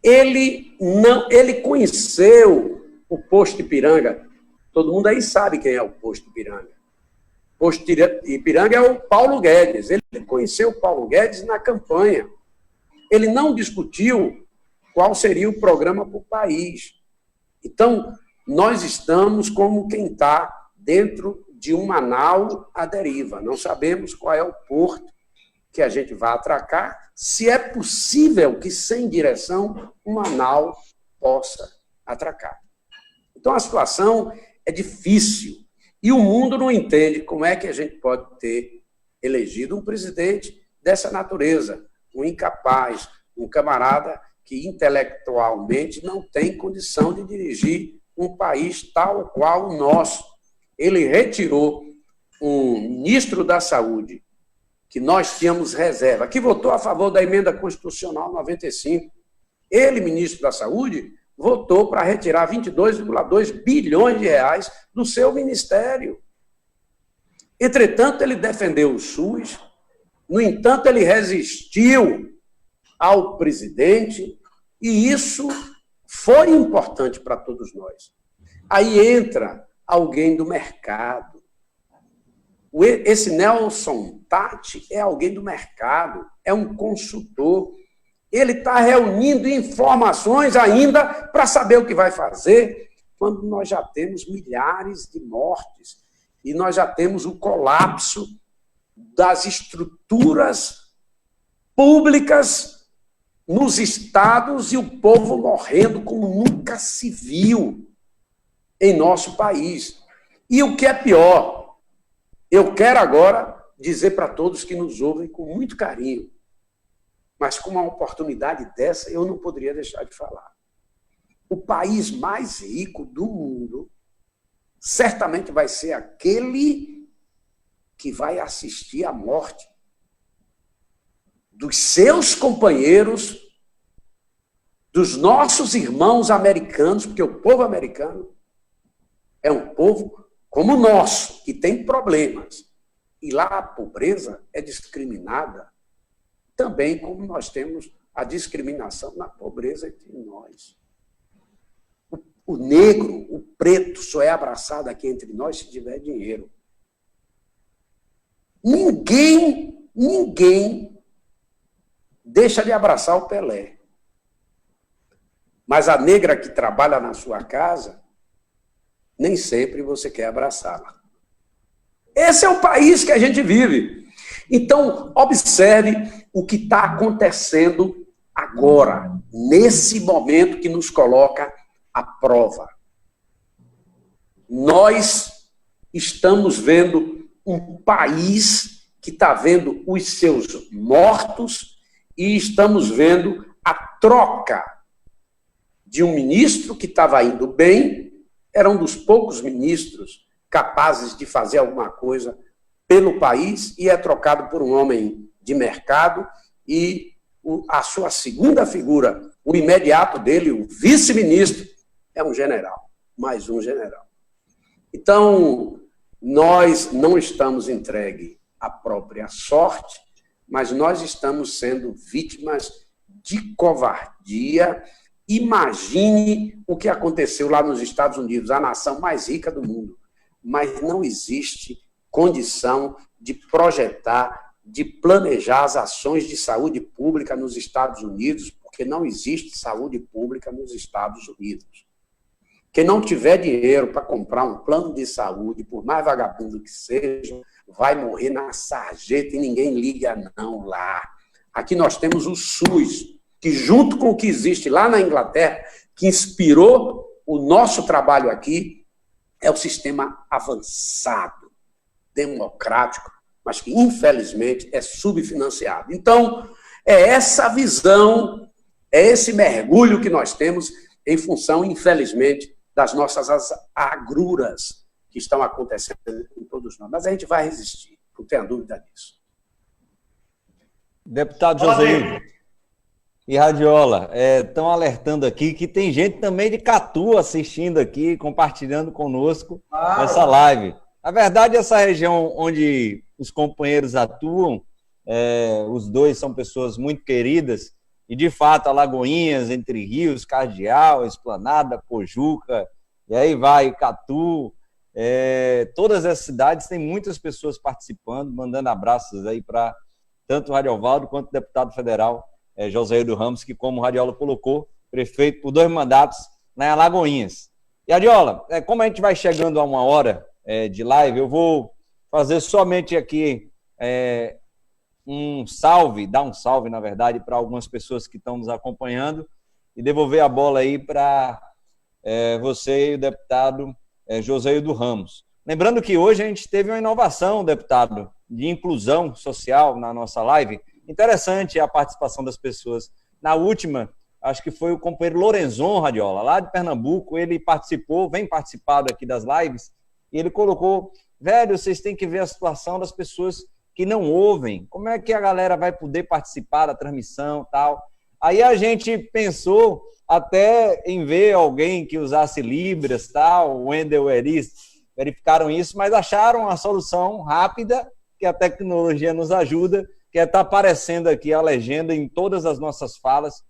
Ele conheceu o posto Ipiranga. Todo mundo aí sabe quem é o posto Ipiranga. O posto Ipiranga é o Paulo Guedes. Ele conheceu o Paulo Guedes na campanha. Ele não discutiu qual seria o programa para o país. Então, nós estamos como quem está dentro de uma nau à deriva. Não sabemos qual é o porto que a gente vai atracar, se é possível que, sem direção, uma nau possa atracar. Então, a situação é difícil. E o mundo não entende como é que a gente pode ter elegido um presidente dessa natureza, um incapaz, um camarada que intelectualmente não tem condição de dirigir um país tal qual o nosso. Ele retirou um ministro da Saúde, que nós tínhamos reserva, que votou a favor da emenda constitucional 95. Ele, ministro da Saúde, votou para retirar 22,2 bilhões de reais do seu ministério. Entretanto, ele defendeu o SUS, no entanto, ele resistiu ao presidente, e isso foi importante para todos nós. Aí entra alguém do mercado. Esse Nelson Tatti é alguém do mercado, é um consultor. Ele está reunindo informações ainda para saber o que vai fazer, quando nós já temos milhares de mortes. E nós já temos o colapso das estruturas públicas nos estados e o povo morrendo como nunca se viu em nosso país. E o que é pior, eu quero agora dizer para todos que nos ouvem com muito carinho, mas com uma oportunidade dessa eu não poderia deixar de falar. O país mais rico do mundo certamente vai ser aquele que vai assistir à morte dos seus companheiros, dos nossos irmãos americanos, porque o povo americano é um povo como o nosso, que tem problemas. E lá a pobreza é discriminada também como nós temos a discriminação na pobreza entre nós. O negro, o preto, só é abraçado aqui entre nós se tiver dinheiro. Ninguém deixa de abraçar o Pelé. Mas a negra que trabalha na sua casa, nem sempre você quer abraçá-la. Esse é o país que a gente vive. Então, observe o que está acontecendo agora, nesse momento que nos coloca à prova. Nós estamos vendo um país que está vendo os seus mortos e estamos vendo a troca de um ministro que estava indo bem, era um dos poucos ministros capazes de fazer alguma coisa pelo país e é trocado por um homem de mercado e a sua segunda figura, o imediato dele, o vice-ministro, é um general, mais um general. Então, nós não estamos entregues à própria sorte, mas nós estamos sendo vítimas de covardia. Imagine o que aconteceu lá nos Estados Unidos, a nação mais rica do mundo, mas não existe condição de projetar, de planejar as ações de saúde pública nos Estados Unidos, porque não existe saúde pública nos Estados Unidos. Quem não tiver dinheiro para comprar um plano de saúde, por mais vagabundo que seja, vai morrer na sarjeta e ninguém liga não lá. Aqui nós temos o SUS, que junto com o que existe lá na Inglaterra, que inspirou o nosso trabalho aqui, é o sistema avançado, democrático, mas que, infelizmente, é subfinanciado. Então, é essa visão, é esse mergulho que nós temos em função, infelizmente, das nossas agruras que estão acontecendo com todos nós. Mas a gente vai resistir, não tenha dúvida disso. Deputado José e Radiola, estão alertando aqui que tem gente também de Catu assistindo aqui, compartilhando conosco essa live. Na verdade, essa região onde os companheiros atuam, os dois são pessoas muito queridas, e de fato, Alagoinhas, Entre Rios, Cardeal, Esplanada, Pojuca, e aí vai Catu, todas essas cidades têm muitas pessoas participando, mandando abraços aí para tanto o Radiovaldo quanto o deputado federal José do Ramos, que, como o Radiola colocou, prefeito por 2 mandatos lá em Alagoinhas. E, Radiola, como a gente vai chegando a 1 hora de live, eu vou fazer somente aqui dar um salve, na verdade, para algumas pessoas que estão nos acompanhando e devolver a bola aí para você e o deputado José do Ramos. Lembrando que hoje a gente teve uma inovação, deputado, de inclusão social na nossa live. Interessante a participação das pessoas. Na última, acho que foi o companheiro Lorenzon, Radiola, lá de Pernambuco, ele participou, vem participado aqui das lives, e ele colocou, velho, vocês têm que ver a situação das pessoas que não ouvem, como é que a galera vai poder participar da transmissão e tal. Aí a gente pensou até em ver alguém que usasse Libras, tal, o Wendel Eris, verificaram isso, mas acharam a solução rápida, que a tecnologia nos ajuda, que está aparecendo aqui a legenda em todas as nossas falas,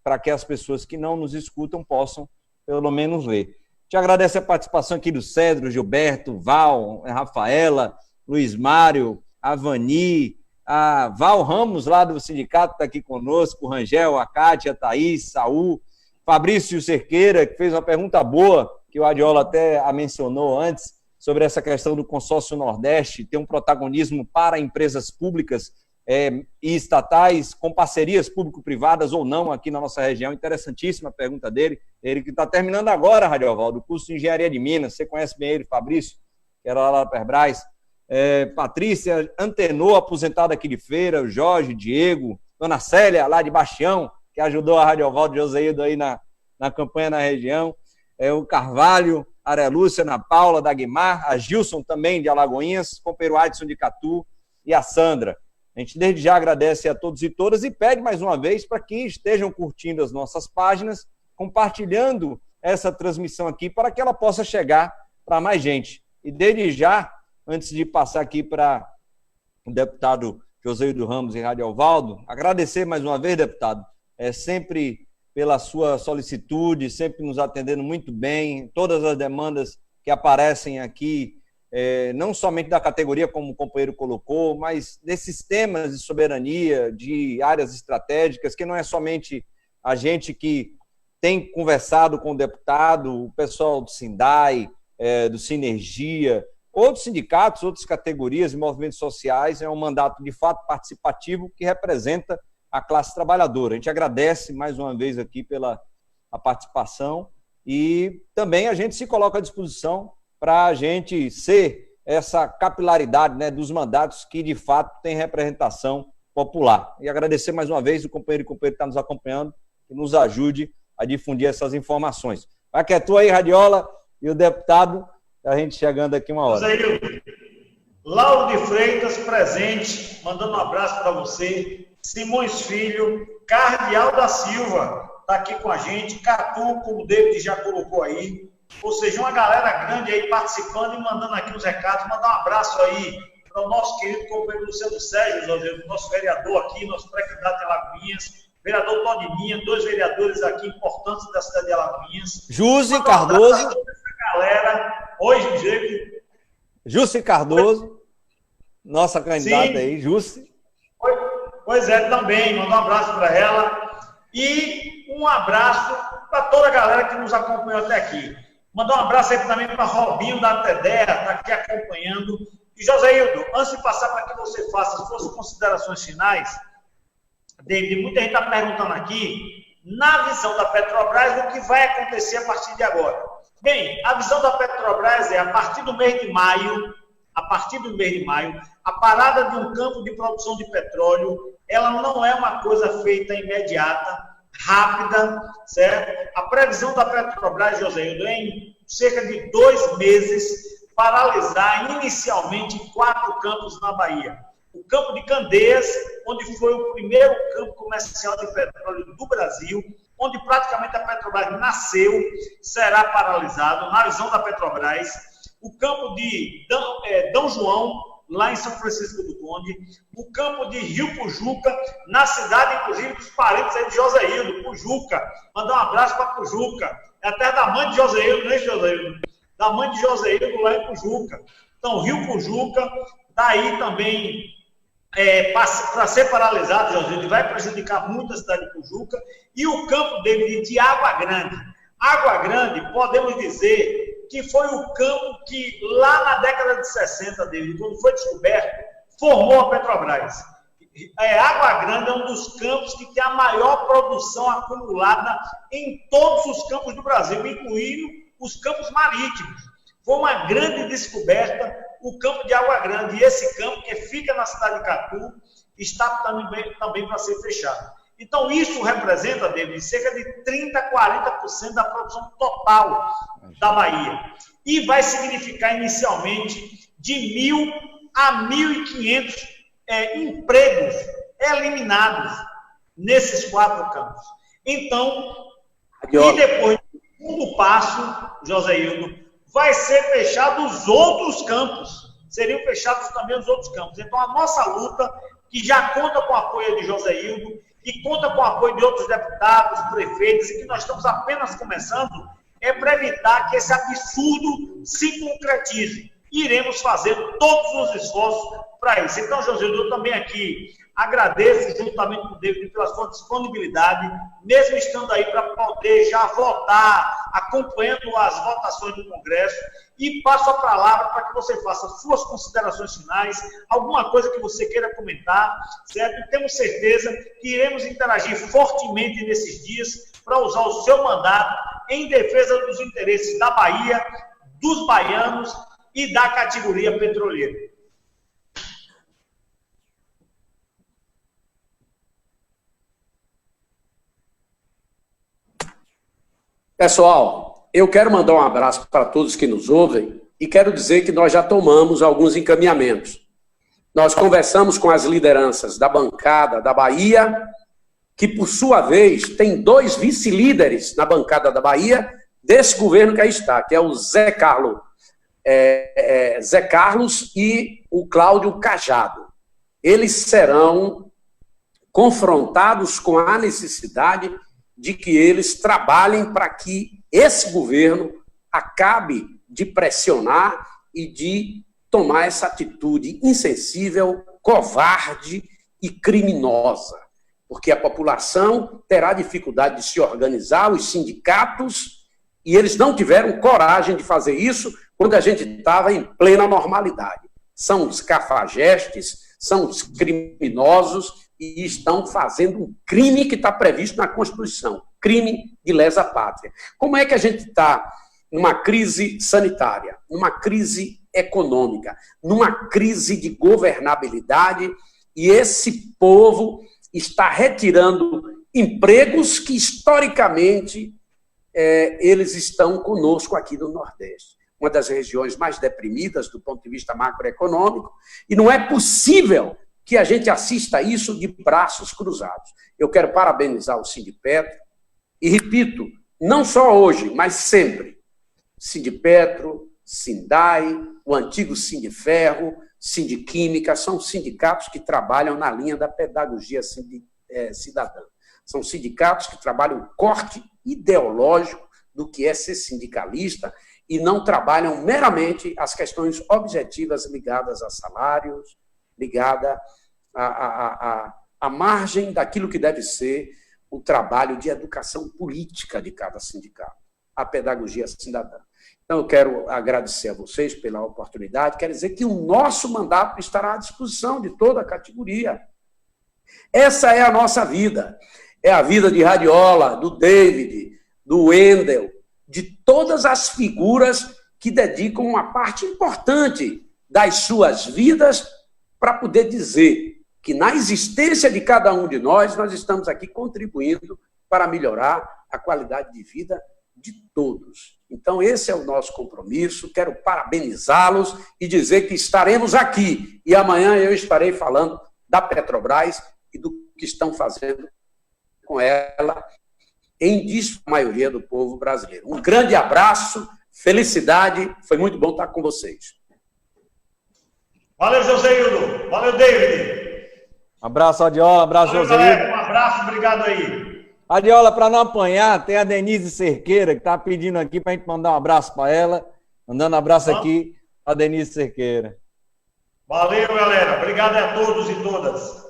para que as pessoas que não nos escutam possam, pelo menos, ler. Te agradeço a participação aqui do Cedro, Gilberto, Val, Rafaela, Luiz Mário, a Vani, a Val Ramos, lá do sindicato, está aqui conosco, o Rangel, a Kátia, a Thaís, Saul, Fabrício Cerqueira, que fez uma pergunta boa, que o Adiola até a mencionou antes, sobre essa questão do consórcio Nordeste ter um protagonismo para empresas públicas e estatais, com parcerias público-privadas ou não aqui na nossa região. Interessantíssima a pergunta dele. Ele que está terminando agora, Radiovaldo, o curso de Engenharia de Minas. Você conhece bem ele, Fabrício, que era lá na Perbras. Patrícia Antenor, aposentada aqui de Feira, o Jorge, Diego, Dona Célia, lá de Bastião, que ajudou a Radiovaldo Joseildo aí na campanha na região. O Carvalho, a Aréia Lúcia, Ana Paula, da Guimar, a Gilson também de Alagoinhas, companheiro Adson de Catu e a Sandra. A gente desde já agradece a todos e todas e pede mais uma vez para que estejam curtindo as nossas páginas, compartilhando essa transmissão aqui para que ela possa chegar para mais gente. E desde já, antes de passar aqui para o deputado Joseildo Ramos e Radiovaldo, agradecer mais uma vez, deputado, sempre pela sua solicitude, sempre nos atendendo muito bem, todas as demandas que aparecem aqui, não somente da categoria, como o companheiro colocou, mas desses temas de soberania, de áreas estratégicas, que não é somente a gente que tem conversado com o deputado, o pessoal do Sindai, do Sinergia, outros sindicatos, outras categorias e movimentos sociais. É um mandato de fato participativo que representa a classe trabalhadora. A gente agradece mais uma vez aqui pela a participação e também a gente se coloca à disposição para a gente ser essa capilaridade, né, dos mandatos que de fato tem representação popular. E agradecer mais uma vez o companheiro que está nos acompanhando, que nos ajude a difundir essas informações. Vai que é tu aí, Radiola, e o deputado, a gente chegando aqui uma hora. Lauro de Freitas, presente, mandando um abraço para você. Simões Filho, Cardeal da Silva, está aqui com a gente. Catu, como o David já colocou aí. Ou seja, uma galera grande aí participando e mandando aqui os recados. Mandar um abraço aí para o nosso querido companheiro Luciano Sérgio, nosso vereador aqui, nosso pré-candidato de Alagoinhas. Vereador Todininha, 2 vereadores aqui importantes da cidade de Alagoinhas. Jussi Cardoso. Essa galera. Oi, Diego. Jussi Cardoso, nossa candidata aí, Jussi. Pois é, também. Mandar um abraço para ela. E um abraço para toda a galera que nos acompanhou até aqui. Mandar um abraço aí também para Robinho da Tedea, está aqui acompanhando. E Joseildo, antes de passar para que você faça as suas considerações finais, David, muita gente está perguntando aqui, na visão da Petrobras, o que vai acontecer a partir de agora. Bem, a visão da Petrobras é, a partir do mês de maio, a parada de um campo de produção de petróleo, ela não é uma coisa feita imediata, rápida, certo? A previsão da Petrobras, Joseildo, é em cerca de 2 meses, paralisar inicialmente 4 campos na Bahia. O campo de Candeias, onde foi o primeiro campo comercial de petróleo do Brasil, onde praticamente a Petrobras nasceu, será paralisado, na visão da Petrobras. O campo de Dom João, lá em São Francisco do Conde. O campo de Rio Pujuca, na cidade, inclusive, dos parentes aí de Joseildo, Pujuca. Mandar um abraço para Pujuca. É a terra da mãe de Joseildo, né, Joseildo? Da mãe de Joseildo, lá em Pujuca. Então, Rio Pujuca, daí também... para ser paralisado, Joseildo, vai prejudicar muito a cidade de Pujuca, e o campo dele de Água Grande. Água Grande, podemos dizer que foi o campo que, lá na década de 60, dele, quando foi descoberto, formou a Petrobras. Água Grande é um dos campos que tem a maior produção acumulada em todos os campos do Brasil, incluindo os campos marítimos. Foi uma grande descoberta o campo de Água Grande, e esse campo, que fica na cidade de Catu, está também para ser fechado. Então, isso representa, David, cerca de 30% a 40% da produção total da Bahia. E vai significar, inicialmente, de 1.000 a 1.500 empregos eliminados nesses 4 campos. Então, e depois, no segundo passo, Joseildo, vai ser fechado os outros campos. Seriam fechados também os outros campos. Então, a nossa luta, que já conta com o apoio de Joseildo e conta com o apoio de outros deputados, prefeitos, e que nós estamos apenas começando, é para evitar que esse absurdo se concretize. iremos fazer todos os esforços para isso. Então, José, eu também aqui agradeço, juntamente com o David, pela sua disponibilidade, mesmo estando aí para poder já votar, acompanhando as votações do Congresso, e passo a palavra para que você faça suas considerações finais, alguma coisa que você queira comentar, certo? E temos certeza que iremos interagir fortemente nesses dias para usar o seu mandato em defesa dos interesses da Bahia, dos baianos e da categoria petroleira. Pessoal, eu quero mandar um abraço para todos que nos ouvem e quero dizer que nós já tomamos alguns encaminhamentos. Nós conversamos com as lideranças da bancada da Bahia, que, por sua vez, tem 2 vice-líderes na bancada da Bahia desse governo que aí está, que é o Zé Carlos e o Cláudio Cajado. Eles serão confrontados com a necessidade de que eles trabalhem para que esse governo acabe de pressionar e de tomar essa atitude insensível, covarde e criminosa. Porque a população terá dificuldade de se organizar, os sindicatos, e eles não tiveram coragem de fazer isso quando a gente estava em plena normalidade. São os cafajestes, são os criminosos, e estão fazendo um crime que está previsto na Constituição, crime de lesa pátria. Como é que a gente está numa crise sanitária, numa crise econômica, numa crise de governabilidade, e esse povo está retirando empregos que, historicamente, eles estão conosco aqui no Nordeste, uma das regiões mais deprimidas do ponto de vista macroeconômico, e não é possível que a gente assista isso de braços cruzados. Eu quero parabenizar o Sindipetro e, repito, não só hoje, mas sempre, Sindipetro, Sindai, o antigo Sindiferro, Sindiquímica, são sindicatos que trabalham na linha da pedagogia cidadã. São sindicatos que trabalham o corte ideológico do que é ser sindicalista e não trabalham meramente as questões objetivas ligadas a salários, ligada à margem daquilo que deve ser o trabalho de educação política de cada sindicato, a pedagogia cidadã. Então, eu quero agradecer a vocês pela oportunidade, quero dizer que o nosso mandato estará à disposição de toda a categoria. Essa é a nossa vida, é a vida de Radiola, do David, do Wendel, de todas as figuras que dedicam uma parte importante das suas vidas para poder dizer que na existência de cada um de nós estamos aqui contribuindo para melhorar a qualidade de vida de todos. Então, esse é o nosso compromisso, quero parabenizá-los e dizer que estaremos aqui. E amanhã eu estarei falando da Petrobras e do que estão fazendo com ela, em a maioria do povo brasileiro. Um grande abraço, felicidade, foi muito bom estar com vocês. Valeu, Joséildo. Valeu, David. Abraço, Adiola. Abraço, Joséildo. Um abraço, obrigado aí. Adiola, para não apanhar, tem a Denise Cerqueira, que está pedindo aqui para a gente mandar um abraço para ela. Mandando um abraço aqui a Denise Cerqueira. Valeu, galera. Obrigado a todos e todas.